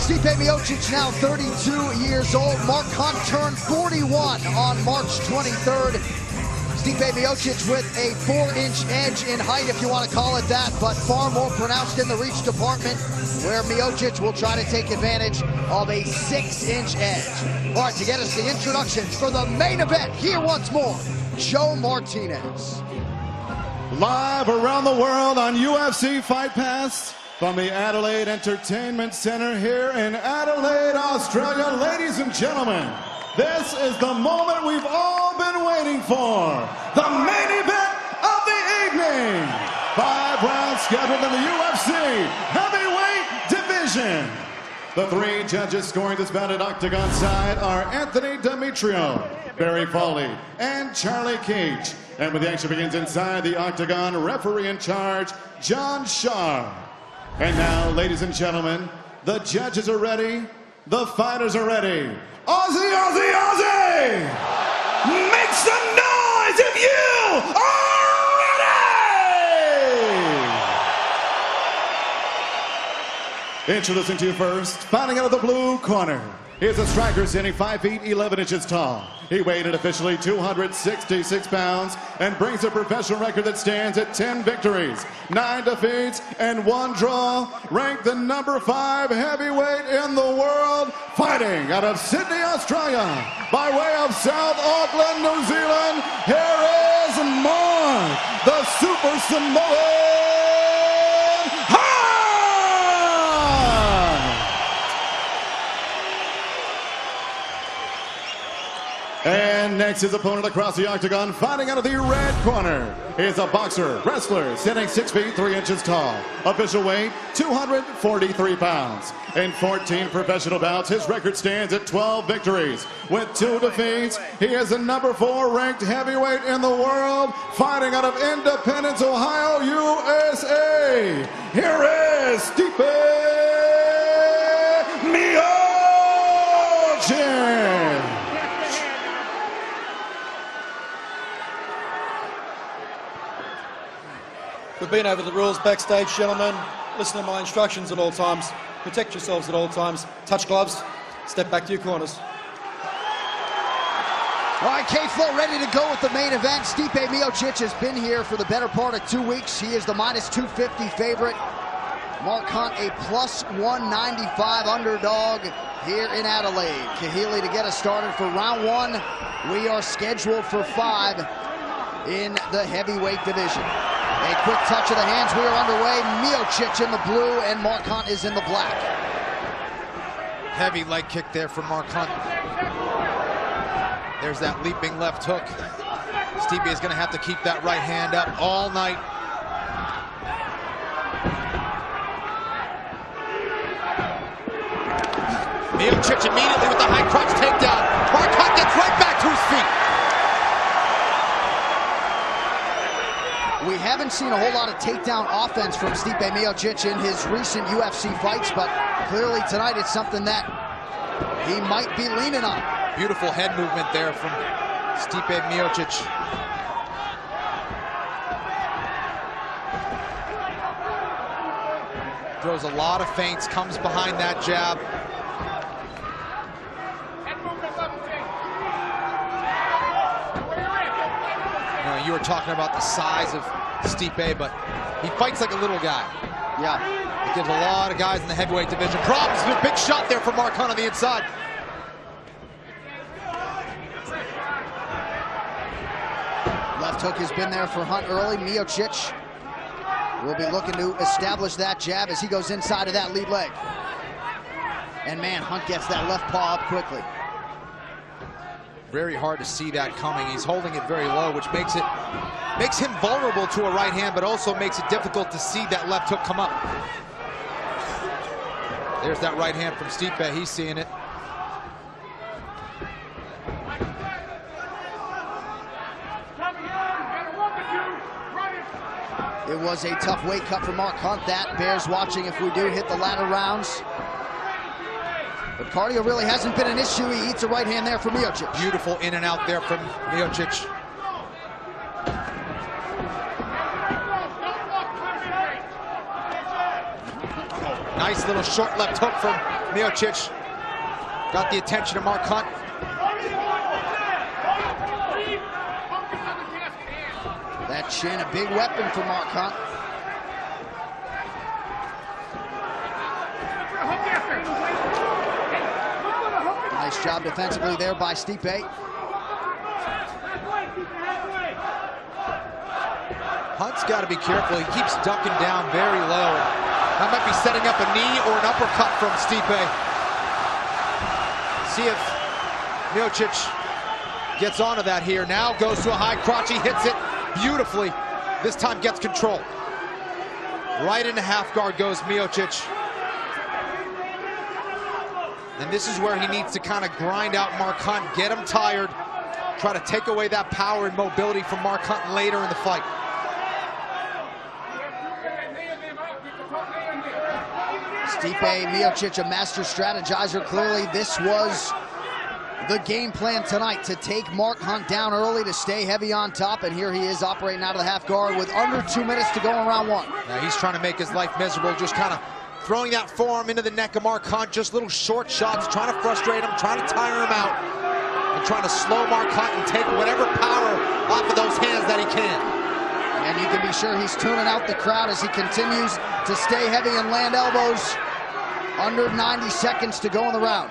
Stipe Miocic now 32 years old. Mark Hunt turned 41 on March 23rd. Stipe Miocic with a 4-inch edge in height, if you want to call it that, but far more pronounced in the reach department, where Miocic will try to take advantage of a 6-inch edge. All right, to get us the introduction for the main event, here once more, Joe Martinez. Live around the world on UFC Fight Pass from the Adelaide Entertainment Center here in Adelaide, Australia. Ladies and gentlemen, this is the moment we've all been waiting for. The main event of the evening. 5 rounds scheduled in the UFC heavyweight division. The 3 judges scoring this bout at octagon side are Anthony Demetrio, Barry Foley, and Charlie Keach. And when the action begins inside the octagon, referee in charge, John Sharr. And now, ladies and gentlemen, the judges are ready, the fighters are ready. Aussie, Aussie, Aussie! Make some noise if you are ready! Introducing to you first, fighting out of the blue corner. He's a striker standing 5 feet 11 inches tall. He weighed in officially 266 pounds and brings a professional record that stands at 10 victories, 9 defeats, and 1 draw. Ranked the number 5 heavyweight in the world, fighting out of Sydney, Australia, by way of South Auckland, New Zealand. Here is Mark, the Super Samoan. And next, his opponent across the octagon, fighting out of the red corner, is a boxer, wrestler, standing 6 feet 3 inches tall. Official weight, 243 pounds. In 14 professional bouts, his record stands at 12 victories. With 2 defeats, he is the number 4 ranked heavyweight in the world, fighting out of Independence, Ohio, USA. Here is Stipe Miocic. We've been over the rules backstage, gentlemen. Listen to my instructions at all times. Protect yourselves at all times. Touch gloves. Step back to your corners. All right, K-Flow ready to go with the main event. Stipe Miocic has been here for the better part of 2 weeks. He is the minus 250 favorite. Mark Hunt, a plus 195 underdog here in Adelaide. Kahili to get us started for round 1. We are scheduled for 5 in the heavyweight division. A quick touch of the hands, we are underway. Miocic in the blue and Mark Hunt is in the black. Heavy leg kick there from Mark Hunt. There's that leaping left hook. Stipe is gonna have to keep that right hand up all night. Miocic immediately with the high crotch takedown. Mark Hunt gets right back to his feet. We haven't seen a whole lot of takedown offense from Stipe Miocic in his recent UFC fights, but clearly tonight it's something that he might be leaning on. Beautiful head movement there from Stipe Miocic. Throws a lot of feints, comes behind that jab. You were talking about the size of Stipe, but he fights like a little guy. Yeah. He gives a lot of guys in the heavyweight division problems. A big shot there from Mark Hunt on the inside. Left hook has been there for Hunt early. Miocic will be looking to establish that jab as he goes inside of that lead leg. And man, Hunt gets that left paw up quickly. Very hard to see that coming. He's holding it very low, which makes him vulnerable to a right hand, but also makes it difficult to see that left hook come up. There's that right hand from Stipe. He's seeing it. It was a tough weight cut for Mark Hunt. That bears watching if we do hit the latter rounds. But cardio really hasn't been an issue. He eats a right hand there from Miocic. Beautiful in and out there from Miocic. Nice little short left hook from Miocic got the attention of Mark Hunt. That chin, a big weapon for Mark Hunt. Nice job defensively there by Stipe. Hunt's got to be careful. He keeps ducking down very low. That might be setting up a knee or an uppercut from Stipe. See if Miocic gets onto that here. Now goes to a high crotch. He hits it beautifully. This time gets control. Right into half guard goes Miocic. And this is where he needs to kind of grind out Mark Hunt, get him tired, try to take away that power and mobility from Mark Hunt later in the fight. Stipe Miocic, a master strategizer. Clearly, this was the game plan tonight, to take Mark Hunt down early, to stay heavy on top, and here he is operating out of the half guard with under 2 minutes to go in round one. Now he's trying to make his life miserable, just kind of throwing that forearm into the neck of Mark Hunt, just little short shots, trying to frustrate him, trying to tire him out, and trying to slow Mark Hunt and take whatever power off of those hands that he can. And you can be sure he's tuning out the crowd as he continues to stay heavy and land elbows. Under 90 seconds to go in the round.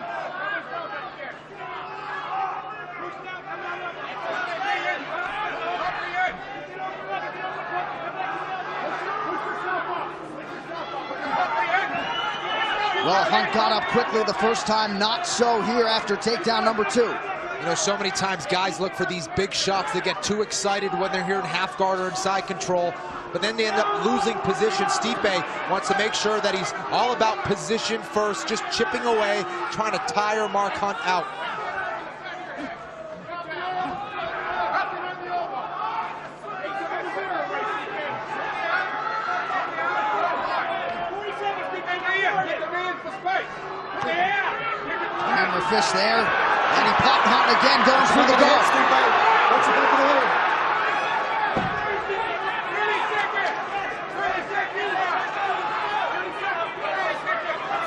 Well, Hunt got up quickly the first time, not so here after takedown number 2. You know, so many times guys look for these big shots. They get too excited when they're here in half guard or in side control, but then they end up losing position. Stipe wants to make sure that he's all about position first, just chipping away, trying to tire Mark Hunt out. Hammer fist there, and he popped Hunt again, going through the guard.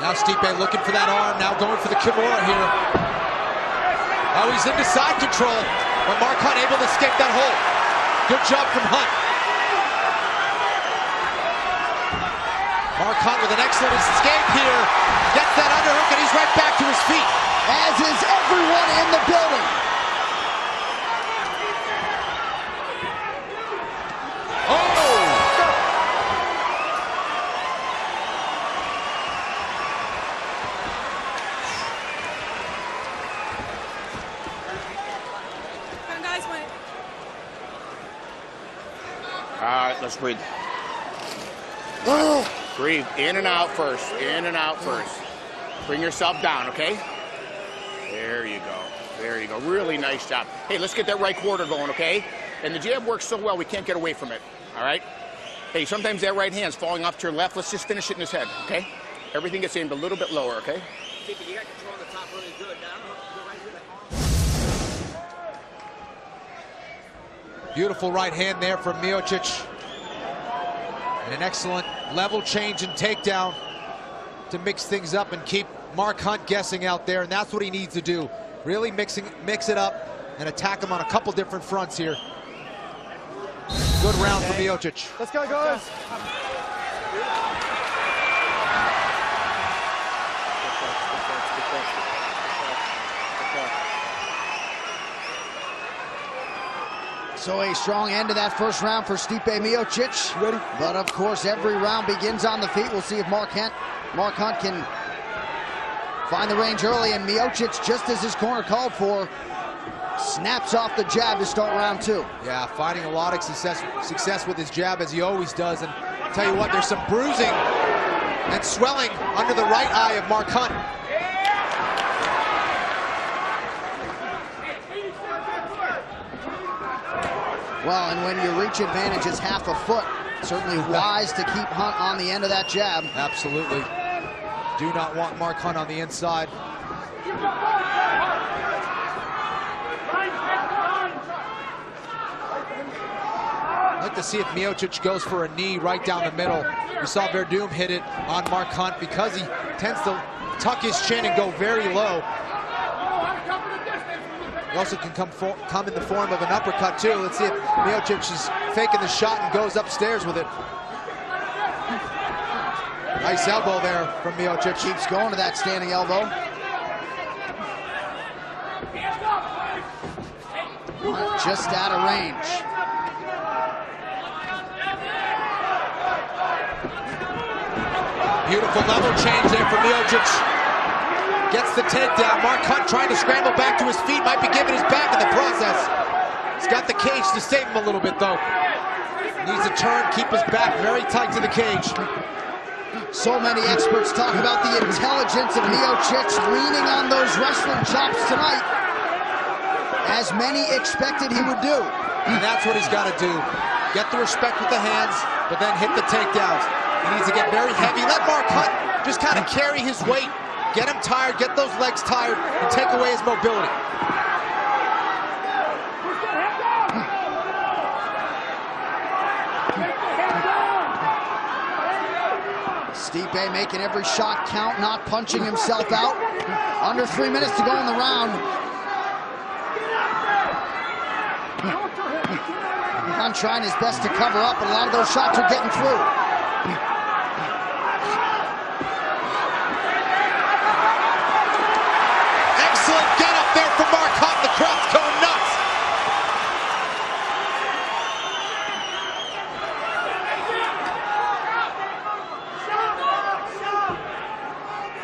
Now Stipe looking for that arm, now going for the Kimura here. Oh, he's into side control, but Mark Hunt able to escape that hold. Good job from Hunt. Mark Hunt with an excellent escape here. Gets that underhook and he's right back to his feet. As is everyone in the building. All right, let's breathe. Breathe in and out first, in and out first. Bring yourself down, okay? There you go, there you go. Really nice job. Hey, let's get that right quarter going, okay? And the jab works so well, we can't get away from it, all right? Hey, sometimes that right hand's falling off to your left. Let's just finish it in his head, okay? Everything gets aimed a little bit lower, okay? You got control on the top really good. Beautiful right hand there from Miocic. And an excellent level change and takedown to mix things up and keep Mark Hunt guessing out there. And that's what he needs to do. Really mix it up and attack him on a couple different fronts here. Good round for Miocic. Let's go, guys. So a strong end to that first round for Stipe Miocic. Ready? But of course, every round begins on the feet. We'll see if Mark Hunt can find the range early, and Miocic, just as his corner called for, snaps off the jab to start round 2. Yeah, finding a lot of success with his jab, as he always does. And I'll tell you what, there's some bruising and swelling under the right eye of Mark Hunt. Well, and when your reach advantage is half a foot, certainly wise to keep Hunt on the end of that jab. Absolutely. Do not want Mark Hunt on the inside. I'd like to see if Miocic goes for a knee right down the middle. We saw Verdum hit it on Mark Hunt because he tends to tuck his chin and go very low. He also can come in the form of an uppercut too. Let's see if Miocic is faking the shot and goes upstairs with it. Nice elbow there from Miocic. Keeps going to that standing elbow. Just out of range. Beautiful level change there for Miocic. Gets the takedown. Mark Hunt trying to scramble back to his feet. Might be giving his back in the process. He's got the cage to save him a little bit though. Needs to turn, keep his back very tight to the cage. So many experts talk about the intelligence of Miocic leaning on those wrestling chops tonight, as many expected he would do. And that's what he's got to do. Get the respect with the hands, but then hit the takedowns. He needs to get very heavy. Let Mark Hunt just kind of carry his weight. Get him tired, get those legs tired, and take away his mobility. Stipe making every shot count, not punching himself out. Under 3 minutes to go in the round. Hunt trying his best to cover up, but a lot of those shots are getting through. Excellent get up there for Mark Hunt. The crowd's going nuts.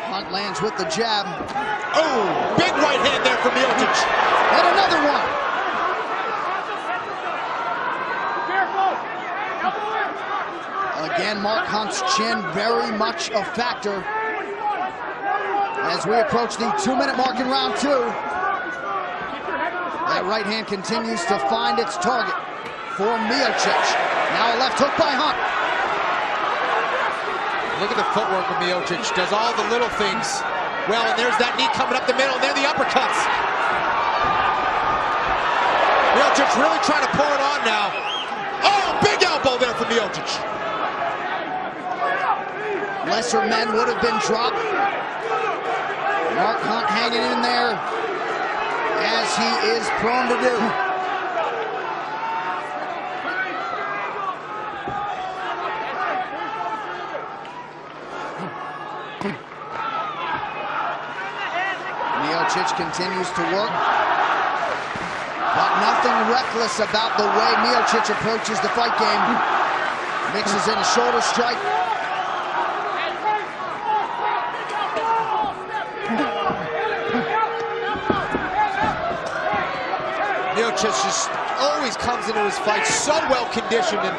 Hunt lands with the jab. Oh, big right hand there for Miocic. And another one. Again, Mark Hunt's chin very much a factor as we approach the 2-minute mark in round 2. That right hand continues to find its target for Miocic. Now a left hook by Hunt. Look at the footwork of Miocic. Does all the little things well, and there's that knee coming up the middle, and there the uppercuts. Miocic really trying to pull it on now. Oh, big elbow there for Miocic. Lesser men would have been dropped. Mark Hunt hanging in there, as he is prone to do. Miocic continues to work, but nothing reckless about the way Miocic approaches the fight game. Mixes in a shoulder strike. Miocic just always comes into his fight so well conditioned, and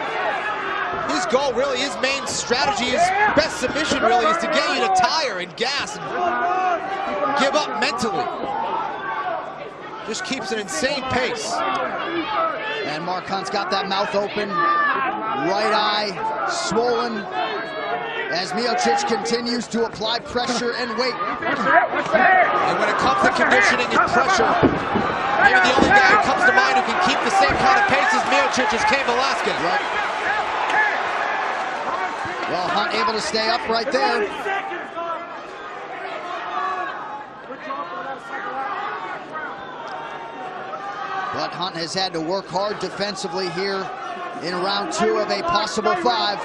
his goal really, his main strategy, his best submission really is to get you to tire and gas and give up mentally. Just keeps an insane pace. And Mark Hunt's got that mouth open, right eye swollen, as Miocic continues to apply pressure and weight. And when it comes to conditioning and pressure, maybe the only guy who comes to mind who can keep the same kind of pace as Miocic is Cain Velasquez. Right. Well, Hunt able to stay up right there. But Hunt has had to work hard defensively here in round 2 of a possible 5.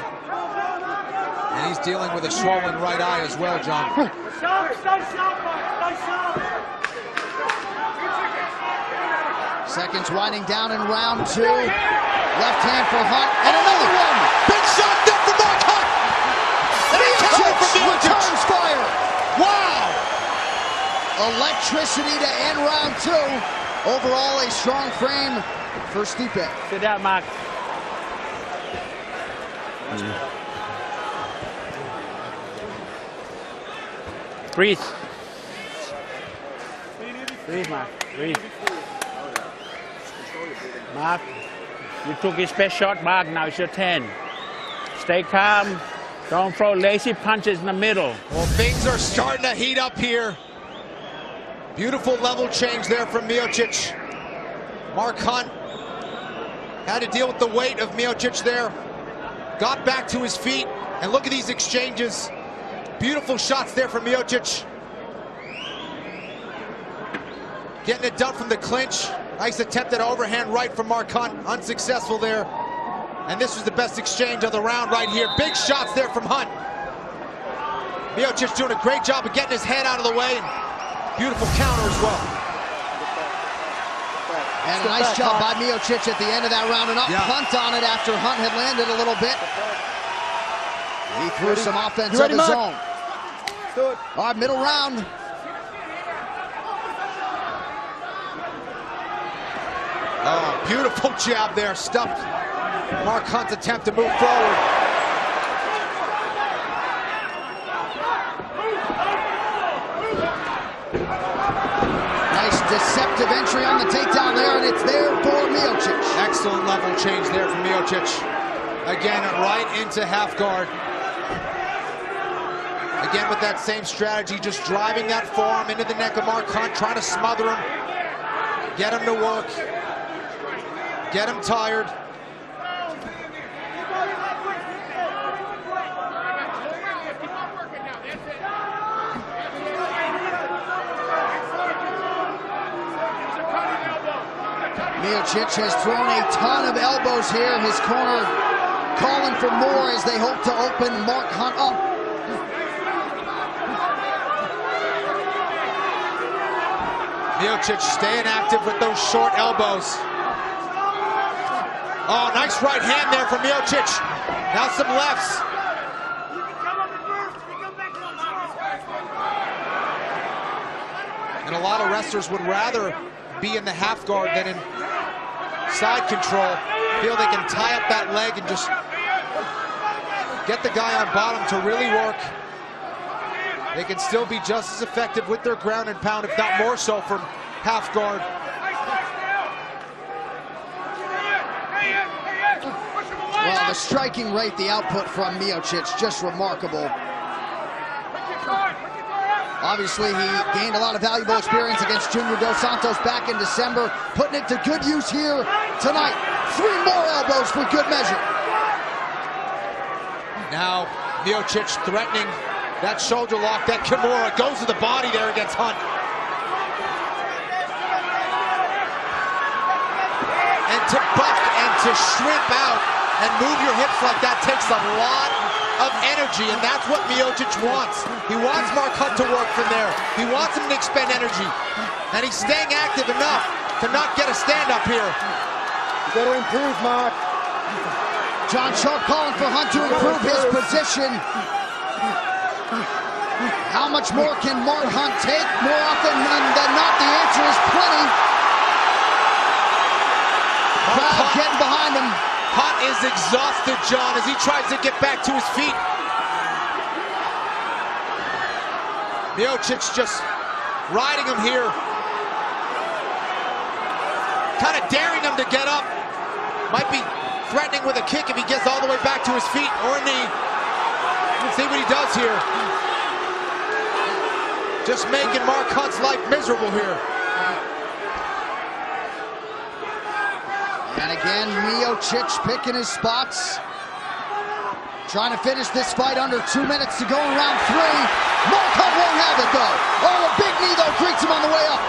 And he's dealing with a swollen right eye as well, John. Seconds winding down in round 2. Left hand for Hunt, and another one. Big shot there for Mark Hunt. And a counter for Miocic. Returns fire. Wow. Electricity to end round 2. Overall, a strong frame for Stipe. Sit down, Mark. Breathe. Breathe, Mark. Breathe. Mark, you took his best shot, Mark. Now it's your turn. Stay calm. Don't throw lazy punches in the middle. Well, things are starting to heat up here. Beautiful level change there from Miocic. Mark Hunt had to deal with the weight of Miocic there. Got back to his feet, and look at these exchanges. Beautiful shots there from Miocic. Getting it done from the clinch. Nice attempt at overhand right from Mark Hunt. Unsuccessful there. And this was the best exchange of the round right here. Big shots there from Hunt. Miocic doing a great job of getting his head out of the way. Beautiful counter as well. And a nice job by Miocic at the end of that round. An up punt on it after Hunt had landed a little bit. He threw some offense of his own. All right, middle round. Oh, beautiful jab there. Stuffed Mark Hunt's attempt to move forward. Nice deceptive entry on the takedown there, and it's there for Miocic. Excellent level change there from Miocic. Again, right into half guard. Again with that same strategy, just driving that forearm into the neck of Mark Hunt, trying to smother him, get him to work, get him tired. Miocic has thrown a ton of elbows here. His corner calling for more as they hope to open Mark Hunt up. Miocic staying active with those short elbows. Oh, nice right hand there from Miocic. Now some lefts. And a lot of wrestlers would rather be in the half guard than in side control. Feel they can tie up that leg and just get the guy on bottom to really work. They can still be just as effective with their ground and pound, if not more so, from half guard. Well, the striking rate, the output from Miocic, just remarkable. Obviously, he gained a lot of valuable experience against Junior Dos Santos back in December, putting it to good use here tonight. 3 more elbows for good measure. Now, Miocic threatening that shoulder lock, that Kimura goes to the body there against Hunt. And to buck and to shrimp out and move your hips like that takes a lot of energy, and that's what Miocic wants. He wants Mark Hunt to work from there. He wants him to expend energy. And he's staying active enough to not get a stand-up here. You gotta improve, Mark. John Sharp calling for Hunt to improve his position. How much more can Mark Hunt take? More often than not, the answer is plenty. Crowd getting behind him. Hunt is exhausted, John, as he tries to get back to his feet. Miocic just riding him here. Kind of daring him to get up. Might be threatening with a kick if he gets all the way back to his feet, or a knee. Let's see what he does here. Just making Mark Hunt's life miserable here. And again, Miocic picking his spots. Trying to finish this fight under 2 minutes to go in round 3. Mark Hunt won't have it though. Oh, a big knee though greets him on the way up.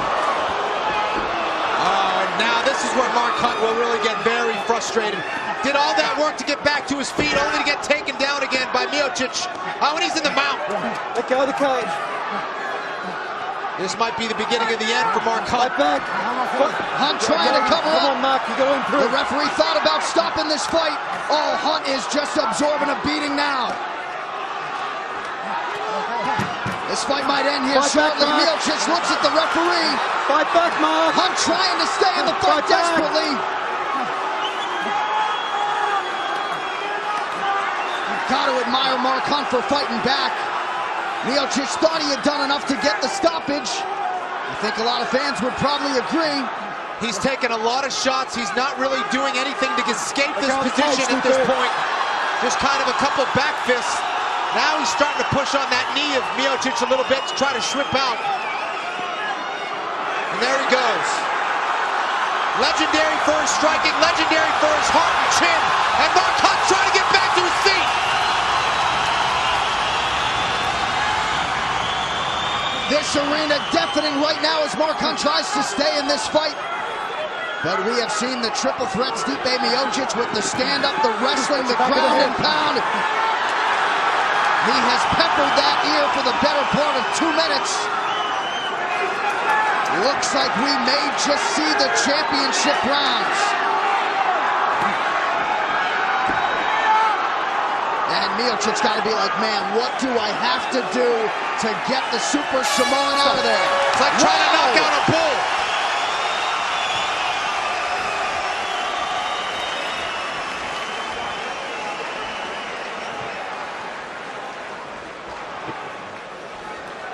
Oh, and now this is where Mark Hunt will really get very frustrated. Did all that work to get back to his feet, only to get taken down again by Miocic. Oh, and he's in the mount. Let go of the cage. This might be the beginning of the end for Mark Hunt. Back. Hunt trying to cover up. Come on, Mark, you gotta improve. The referee thought about stopping this fight. Oh, Hunt is just absorbing a beating now. This fight might end here shortly. Miocic looks at the referee. Fight back, Mark. Hunt trying to stay in the fight desperately. Got to admire Mark Hunt for fighting back. Miocic thought he had done enough to get the stoppage. I think a lot of fans would probably agree. He's taken a lot of shots. He's not really doing anything to escape this position at this point. Just kind of a couple back fists. Now he's starting to push on that knee of Miocic a little bit to try to shrimp out. And there he goes. Legendary for his striking, legendary for his heart and chin. And Mark Hunt trying to get back to his feet. This arena deafening right now as Mark Hunt tries to stay in this fight. But we have seen the triple threat Stipe Miocic with the stand-up, the wrestling, the ground and pound. He has peppered that ear for the better part of 2 minutes. Looks like we may just see the championship rounds. And Miocic's got to be like, man, what do I have to do to get the Super Samoan out of there? It's like trying to knock out a bull.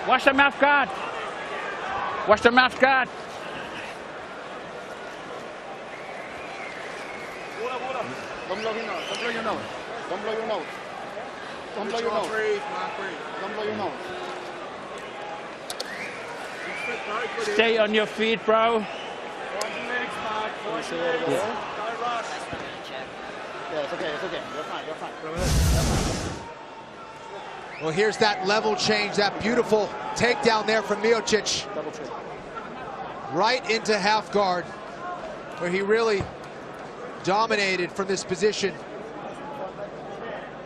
Watch the mouth guard. Watch the mouth guard. Don't blow your nose. Don't blow your nose. Don't blow your nose. Don't blow your nose. Breathe, man, breathe. Don't blow your nose. Stay on your feet, bro. Yeah, it's okay. It's okay. You're fine. You're fine. Well, here's that level change, that beautiful takedown there from Miocic. Double check. Right into half guard, where he really dominated from this position.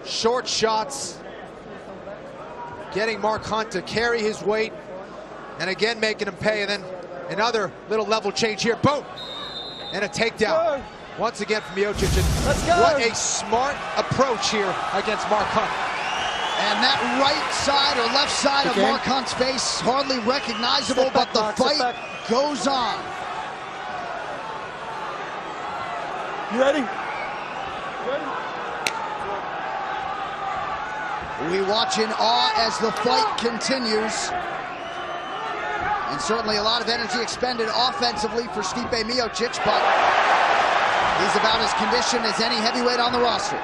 Short shots, getting Mark Hunt to carry his weight, and again making him pay. And then another little level change here, boom! And a takedown. Once again from Miocic. Let's go. What a smart approach here against Mark Hunt. And that right side or left side of Mark Hunt's face, hardly recognizable, but the fight goes on. You ready? We watch in awe as the fight continues. And certainly a lot of energy expended offensively for Stipe Miocic, but he's about as conditioned as any heavyweight on the roster.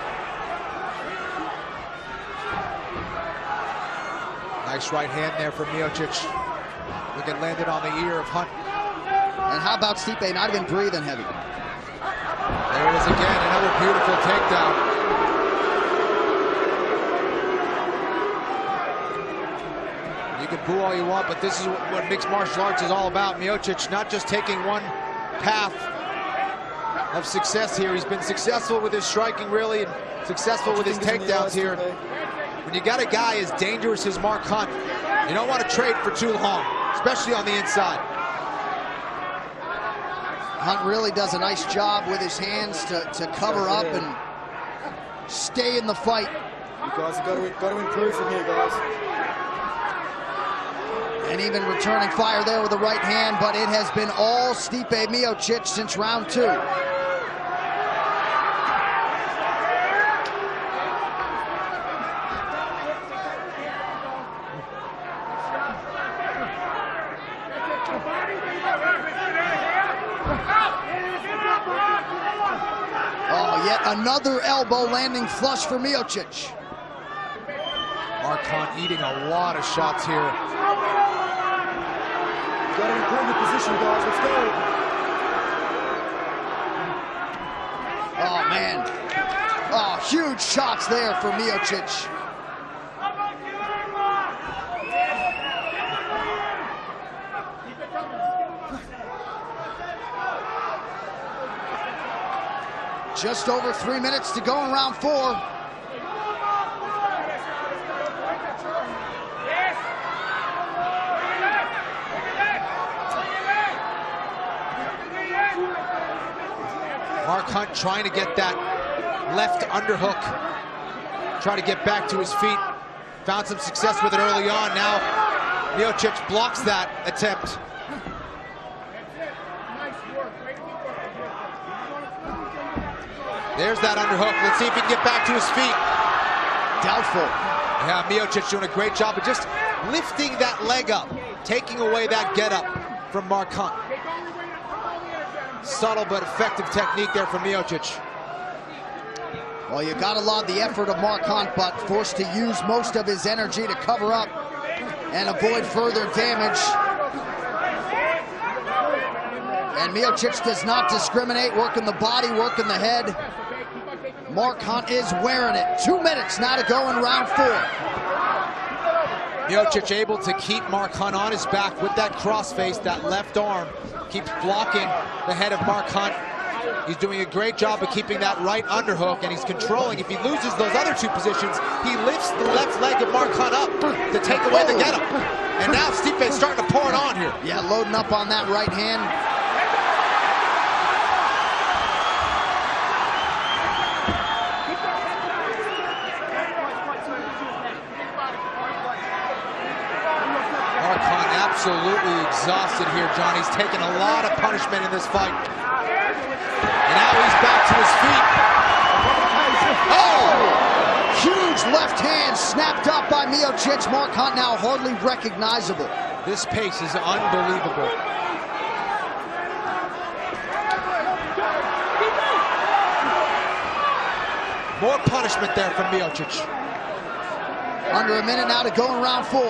Nice right hand there from Miocic. Look, it landed on the ear of Hunt. And how about Stipe not even breathing heavy? There it is again, another beautiful takedown. You can boo all you want, but this is what mixed martial arts is all about. Miocic not just taking one path of success here. He's been successful with his striking, really, and successful with his takedowns here. When you got a guy as dangerous as Mark Hunt, you don't want to trade for too long, especially on the inside. Hunt really does a nice job with his hands to cover up and stay in the fight. You guys have got to improve from here, guys. And even returning fire there with the right hand, but it has been all Stipe Miocic since round 2. Oh, yet another elbow landing flush for Miocic. Mark Hunt eating a lot of shots here. Got to improve the position, guys. Let's go. Oh, man. Oh, huge shots there for Miocic. Just over 3 minutes to go in round 4. Mark Hunt trying to get that left underhook. Try to get back to his feet. Found some success with it early on. Now Miocic blocks that attempt. There's that underhook. Let's see if he can get back to his feet. Doubtful. Yeah, Miocic doing a great job of just lifting that leg up, taking away that get up from Mark Hunt. Subtle but effective technique there from Miocic. Well, you gotta laud the effort of Mark Hunt, but forced to use most of his energy to cover up and avoid further damage. And Miocic does not discriminate, working the body, working the head. Mark Hunt is wearing it. 2 minutes now to go in round 4. Miocic able to keep Mark Hunt on his back with that crossface, that left arm. Keeps blocking the head of Mark Hunt. He's doing a great job of keeping that right underhook, and he's controlling. If he loses those other two positions, he lifts the left leg of Mark Hunt up to take away the get-up. And now Stipe's starting to pour it on here. Yeah, loading up on that right hand. Mark Hunt absolutely exhausted here, John. He's taken a lot of punishment in this fight. And now he's back to his feet. Oh! Huge left hand snapped up by Miocic. Mark Hunt now hardly recognizable. This pace is unbelievable. More punishment there from Miocic. Under a minute now to go in round 4.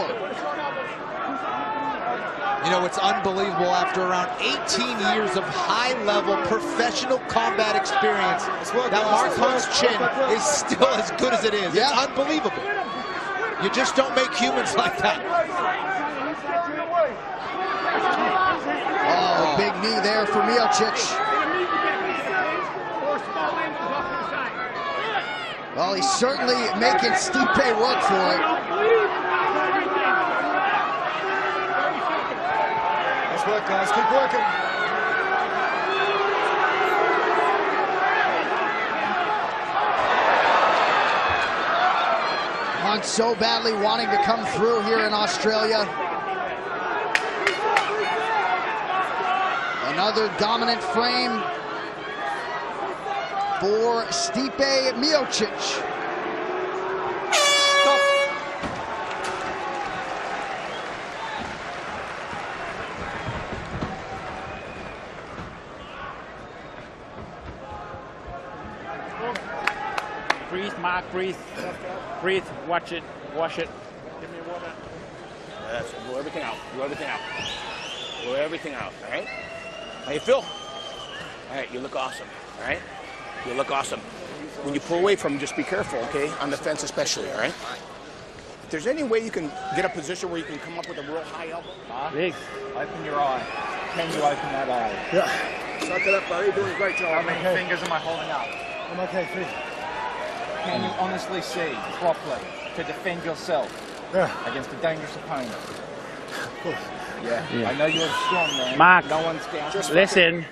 You know, it's unbelievable after around 18 years of high-level professional combat experience that Mark Hunt's chin is still as good as it is. Yeah. It's unbelievable. You just don't make humans like that. Oh, big knee there for Miocic. Well, he's certainly making Stipe work for it. Nice work, guys. Keep working. Hunt so badly wanting to come through here in Australia. Another dominant frame for Stipe Miocic. Stop. Breathe, Mark, breathe. Breathe, watch it, wash it. Give me water. That's it. Blow everything out. Blow everything out. Blow everything out, all right? How you feel? All right, you look awesome, all right? You look awesome. When you pull away from him, just be careful, okay? On the fence especially, all right? If there's any way you can get a position where you can come up with a real high elbow. Big. Open your eye. Can you open that eye? Yeah. Suck it up, buddy. You're doing a great job. How many fingers am I holding up? I'm okay, Pete. Can you honestly see properly to defend yourself against a dangerous opponent? Of course. Yeah. I know you're a strong man. Mark, no one's down. listen.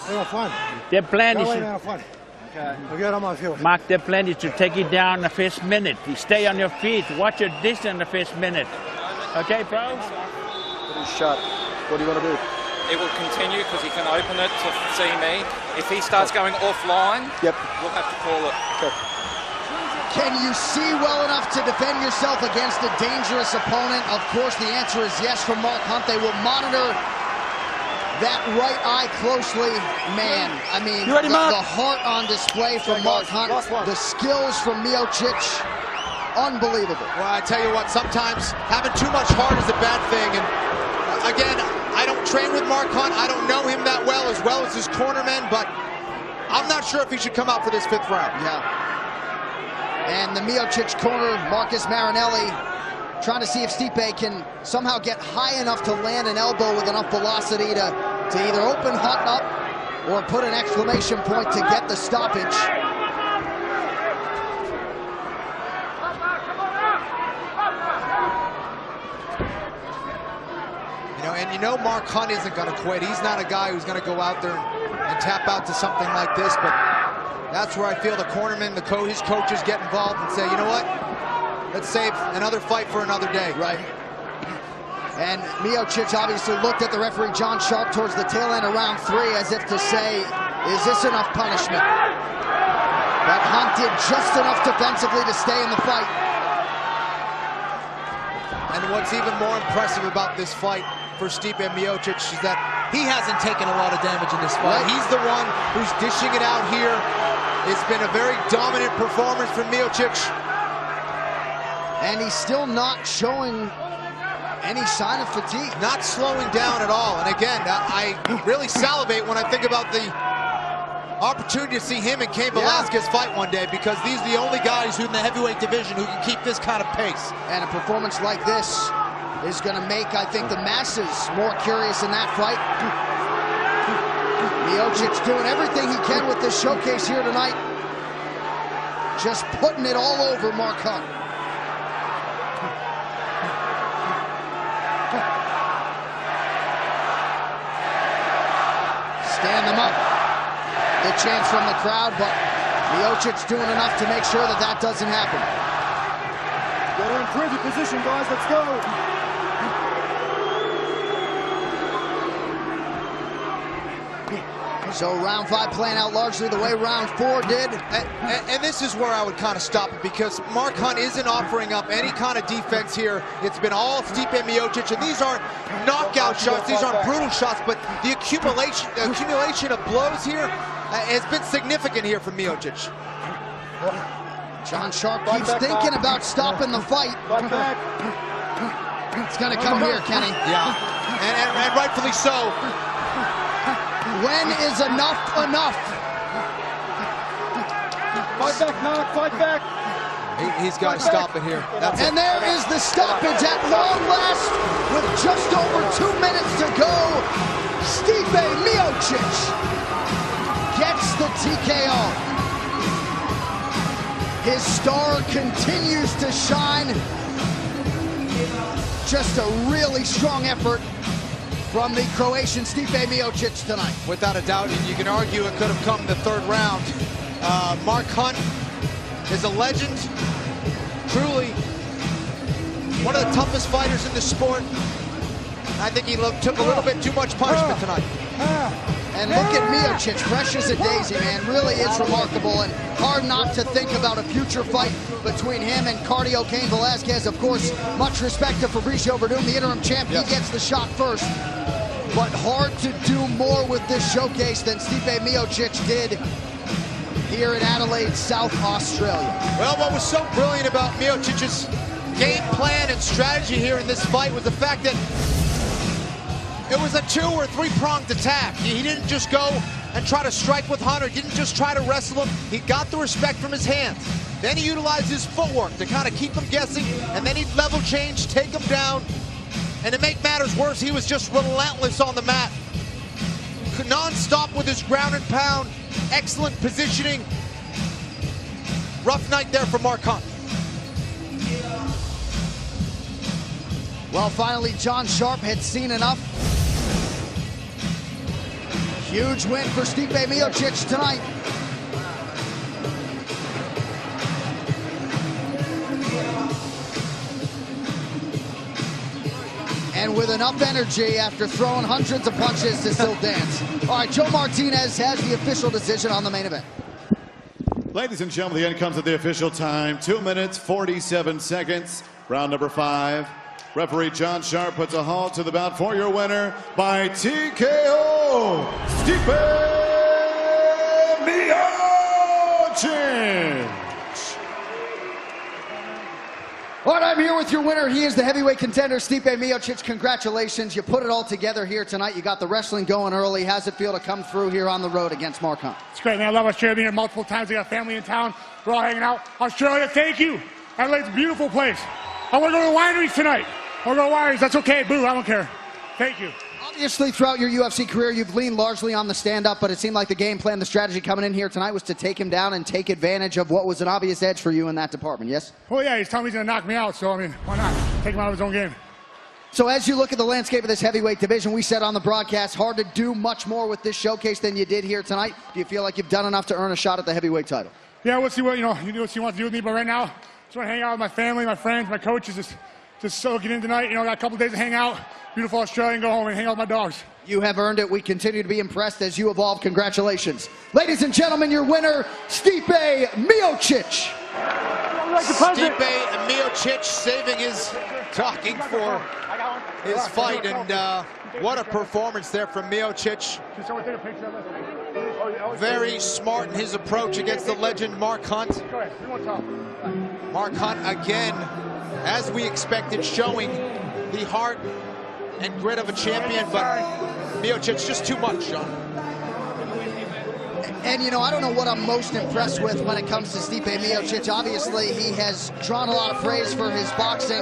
Have fun. Their plan is Have fun. Okay. Forget how I feel. Mark, their plan is to take you down in the first minute. You stay on your feet. Watch your distance in the first minute. Okay, bro? Good shot. What do you want to do? It will continue because he can open it to see me. If he starts going offline, we'll have to call it. Okay. Can you see well enough to defend yourself against a dangerous opponent? Of course, the answer is yes from Mark Hunt. They will monitor that right eye closely. Man, I mean, the heart on display from Mark Hunt, the skills from Miocic, unbelievable. Well, I tell you what, sometimes having too much heart is a bad thing. And again, I don't train with Mark Hunt. I don't know him that well as his cornermen, but I'm not sure if he should come out for this 5th round. Yeah. And the Miocic corner, Marcus Marinelli, trying to see if Stipe can somehow get high enough to land an elbow with enough velocity to either open Hunt up or put an exclamation point to get the stoppage. You know Mark Hunt isn't going to quit. He's not a guy who's going to go out there and tap out to something like this, but that's where I feel the cornermen, his coaches get involved and say, you know what? Let's save another fight for another day. Right. And Miocic obviously looked at the referee, John Sharp, towards the tail end of round 3 as if to say, is this enough punishment? But Hunt did just enough defensively to stay in the fight. And what's even more impressive about this fight for Stipe Miocic is that he hasn't taken a lot of damage in this fight. Right. He's the one who's dishing it out here. It's been a very dominant performance from Miocic. And he's still not showing any sign of fatigue. Not slowing down at all. And again, I really salivate when I think about the Opportunity to see him and Cain Velasquez fight one day, because these are the only guys who in the heavyweight division who can keep this kind of pace. And a performance like this is going to make, I think, the masses more curious in that fight. Miocic doing everything he can with this showcase here tonight. Just putting it all over Mark Hunt. Stand them up. Good chance from the crowd, but Miocic doing enough to make sure that that doesn't happen. Get her in privy position, guys. Let's go. So round 5 playing out largely the way round 4 did. And this is where I would kind of stop it, because Mark Hunt isn't offering up any kind of defense here. It's been all Stipe Miocic, and these aren't knockout shots, these aren't brutal shots, but the accumulation of blows here has been significant here from Miocic. John Sharp keeps thinking about stopping the fight. It's going to come here, Kenny. Yeah, and rightfully so. When is enough enough? Fight back, Knock, fight back. He's got to stop it here. And there is the stoppage at long last with just over 2 minutes to go. Stipe Miocic gets the TKO. His star continues to shine. Just a really strong effort from the Croatian Stipe Miocic tonight. Without a doubt, and you can argue it could have come in the 3rd round. Mark Hunt is a legend, truly one of the toughest fighters in the sport. I think he took a little bit too much punishment tonight. And look at Miocic, fresh as a daisy, man. Really is remarkable, and hard not to think about a future fight between him and cardio Cain Velasquez. Of course, much respect to Fabricio Verdum, the interim champ. He gets the shot first. But hard to do more with this showcase than Stipe Miocic did here in Adelaide, South Australia. Well, what was so brilliant about Miocic's game plan and strategy here in this fight was the fact that it was a 2 or 3-pronged attack. He didn't just go and try to strike with Hunter. He didn't just try to wrestle him. He got the respect from his hands. Then he utilized his footwork to kind of keep him guessing, and then he'd level change, take him down. And to make matters worse, he was just relentless on the mat. Non-stop with his ground and pound. Excellent positioning. Rough night there for Mark Hunt. Well, finally, John Sharp had seen enough. Huge win for Stipe Miocic tonight. And with enough energy after throwing hundreds of punches to still dance. All right, Joe Martinez has the official decision on the main event. Ladies and gentlemen, the end comes at the official time. 2 minutes, 47 seconds. Round number 5. Referee John Sharp puts a halt to the bout for your winner by TKO, Stipe Miocic. All right, I'm here with your winner. He is the heavyweight contender, Stipe Miocic. Congratulations. You put it all together here tonight. You got the wrestling going early. How's it feel to come through here on the road against Mark Hunt? It's great, man. I love Australia. Been here multiple times. I got family in town. We're all hanging out. Australia, thank you. Adelaide's a beautiful place. I want to go to the wineries tonight. I want to go to wineries. That's okay. Boo, I don't care. Thank you. Obviously, throughout your UFC career, you've leaned largely on the stand-up, but it seemed like the game plan, the strategy coming in here tonight was to take him down and take advantage of what was an obvious edge for you in that department, yes? Well, yeah, he's telling me he's going to knock me out, so, I mean, why not? Take him out of his own game. So as you look at the landscape of this heavyweight division, we said on the broadcast, hard to do much more with this showcase than you did here tonight. Do you feel like you've done enough to earn a shot at the heavyweight title? Yeah, we'll see what, you do what you want to do with me, but right now, just want to hang out with my family, my friends, my coaches, just soaking in tonight. Got a couple days to hang out, beautiful Australia, and go home and hang out with my dogs. You have earned it. We continue to be impressed as you evolve. Congratulations. Ladies and gentlemen, your winner, Stipe Miocic. Stipe Miocic saving his talking for his fight, and what a performance there from Miocic. Very smart in his approach against the legend Mark Hunt. Mark Hunt again, as we expected, showing the heart and grit of a champion, but Miocic just too much, John. And, you know, I don't know what I'm most impressed with when it comes to Stipe Miocic. Obviously, he has drawn a lot of praise for his boxing.